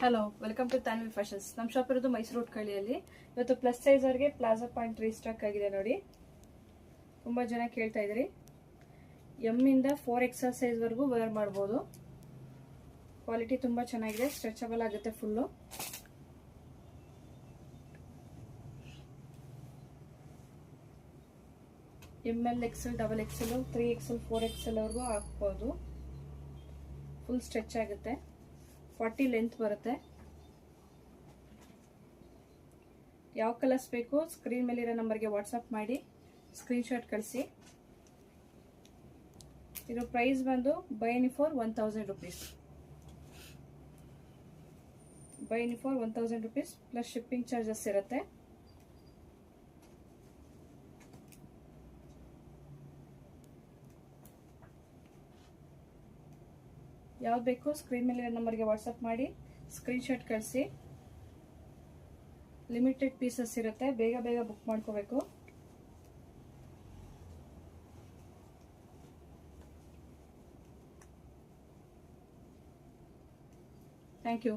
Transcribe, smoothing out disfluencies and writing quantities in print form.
Hello, welcome to Tanvi fashions. ನಮ್ಮ shop ಇರೋದು ಮೈಸೂರು ಕಳಿಯಲ್ಲಿ. ಇವತ್ತು ಪ್ಲಸ್ ಸೈಜ್ ಅವರಿಗೆ ಪ್ಲಾಜಾ ಪಾಯಿಂಟ್ ರೀಸ್ಟಾಕ್ ಆಗಿದೆ ನೋಡಿ. ತುಂಬ ಜನ ಕೇಳ್ತಾ ಇದ್ರಿ. ಎಮ್ ಇಂದ 4XL ಸೈಜ್ ವರೆಗೂ ವೇರ್ ಮಾಡ್ಬೋದು. ಕ್ವಾಲಿಟಿ ತುಂಬ ಚೆನ್ನಾಗಿದೆ, ಸ್ಟ್ರೆಚಬಲ್ ಆಗುತ್ತೆ full. ML, XL, XXL, 3XL, 4XL ವರೆಗೂ ಹಾಕ್ಬೋದು. ಫುಲ್ ಸ್ಟ್ರೆಚ್ ಆಗುತ್ತೆ. 40 ಲೆಂತ್ ಬರುತ್ತೆ. ಯಾವ ಕಲರ್ಸ್ ಬೇಕು ಸ್ಕ್ರೀನ್ ಮೇಲಿರೋ ನಂಬರ್ಗೆ ವಾಟ್ಸಪ್ ಮಾಡಿ ಸ್ಕ್ರೀನ್ಶಾಟ್ ಕಳಿಸಿ. ಇದು ಪ್ರೈಸ್ ಬಂದು by any for 1000 rupees. By any for 1000 rupees plus shipping charges ಇರುತ್ತೆ. ಯಾವ್ದು ಬೇಕು ಸ್ಕ್ರೀನ್ ಮೇಲಿರೋ ನಂಬರ್ಗೆ ವಾಟ್ಸಪ್ ಮಾಡಿ ಸ್ಕ್ರೀನ್ಶಾಟ್ ಕಳಿಸಿ. ಲಿಮಿಟೆಡ್ ಪೀಸಸ್ ಇರುತ್ತೆ, ಬೇಗ ಬೇಗ ಬುಕ್ ಮಾಡ್ಕೋಬೇಕು. Thank you.